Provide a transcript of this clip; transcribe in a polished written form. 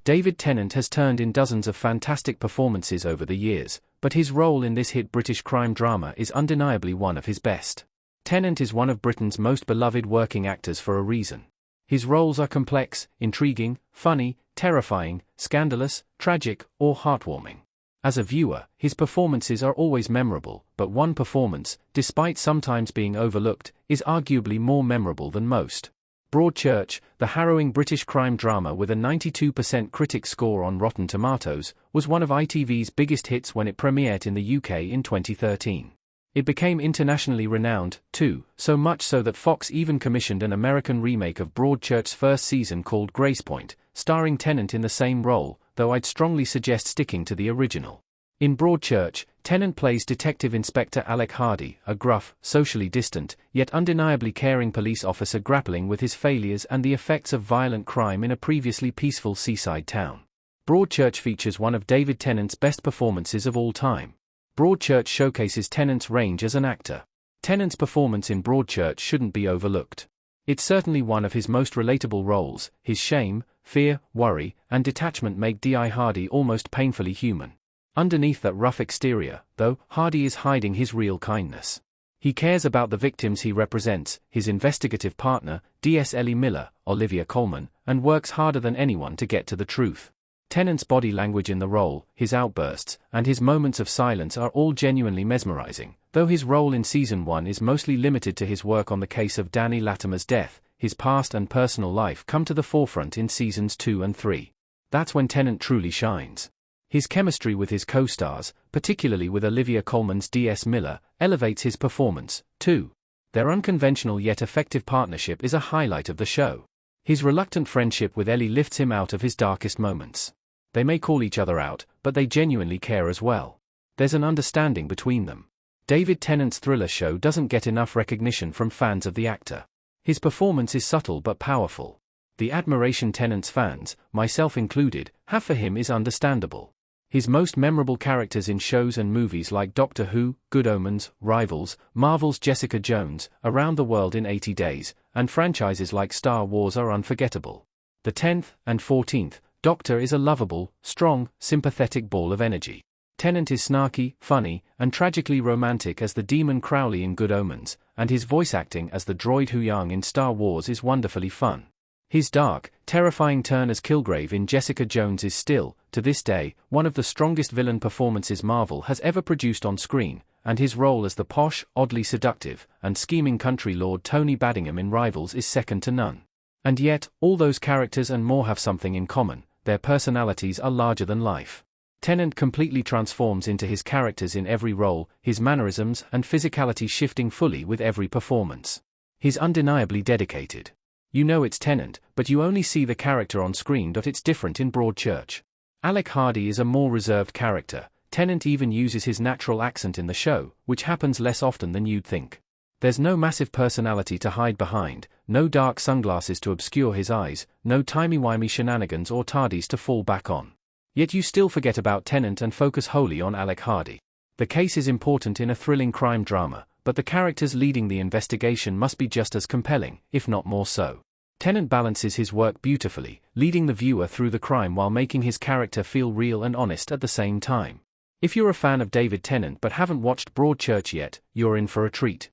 David Tennant has turned in dozens of fantastic performances over the years, but his role in this hit British crime drama is undeniably one of his best. Tennant is one of Britain's most beloved working actors for a reason. His roles are complex, intriguing, funny, terrifying, scandalous, tragic, or heartwarming. As a viewer, his performances are always memorable, but one performance, despite sometimes being overlooked, is arguably more memorable than most. Broadchurch, the harrowing British crime drama with a 92% critic score on Rotten Tomatoes, was one of ITV's biggest hits when it premiered in the UK in 2013. It became internationally renowned, too, so much so that Fox even commissioned an American remake of Broadchurch's first season called Gracepoint, starring Tennant in the same role, though I'd strongly suggest sticking to the original. In Broadchurch, Tennant plays Detective Inspector Alec Hardy, a gruff, socially distant, yet undeniably caring police officer grappling with his failures and the effects of violent crime in a previously peaceful seaside town. Broadchurch features one of David Tennant's best performances of all time. Broadchurch showcases Tennant's range as an actor. Tennant's performance in Broadchurch shouldn't be overlooked. It's certainly one of his most relatable roles. His shame, fear, worry, and detachment make D.I. Hardy almost painfully human. Underneath that rough exterior, though, Hardy is hiding his real kindness. He cares about the victims he represents, his investigative partner, D.S. Ellie Miller, Olivia Colman, and works harder than anyone to get to the truth. Tennant's body language in the role, his outbursts, and his moments of silence are all genuinely mesmerizing. Though his role in Season 1 is mostly limited to his work on the case of Danny Latimer's death, his past and personal life come to the forefront in Seasons 2 and 3. That's when Tennant truly shines. His chemistry with his co-stars, particularly with Olivia Colman's D.S. Miller, elevates his performance, too. Their unconventional yet effective partnership is a highlight of the show. His reluctant friendship with Ellie lifts him out of his darkest moments. They may call each other out, but they genuinely care as well. There's an understanding between them. David Tennant's thriller show doesn't get enough recognition from fans of the actor. His performance is subtle but powerful. The admiration Tennant's fans, myself included, have for him is understandable. His most memorable characters in shows and movies like Doctor Who, Good Omens, Rivals, Marvel's Jessica Jones, Around the World in 80 Days, and franchises like Star Wars are unforgettable. The 10th and 14th Doctor is a lovable, strong, sympathetic ball of energy. Tennant is snarky, funny, and tragically romantic as the demon Crowley in Good Omens, and his voice acting as the droid Huyang in Star Wars is wonderfully fun. His dark, terrifying turn as Kilgrave in Jessica Jones is still, to this day, one of the strongest villain performances Marvel has ever produced on screen, and his role as the posh, oddly seductive, and scheming country lord Tony Baddingham in Rivals is second to none. And yet, all those characters and more have something in common: their personalities are larger than life. Tennant completely transforms into his characters in every role, his mannerisms and physicality shifting fully with every performance. He's undeniably dedicated. You know it's Tennant, but you only see the character on screen. It's different in Broadchurch. Alec Hardy is a more reserved character. Tennant even uses his natural accent in the show, which happens less often than you'd think. There's no massive personality to hide behind, no dark sunglasses to obscure his eyes, no timey-wimey shenanigans or tardies to fall back on. Yet you still forget about Tennant and focus wholly on Alec Hardy. The case is important in a thrilling crime drama, but the characters leading the investigation must be just as compelling, if not more so. Tennant balances his work beautifully, leading the viewer through the crime while making his character feel real and honest at the same time. If you're a fan of David Tennant but haven't watched Broadchurch yet, you're in for a treat.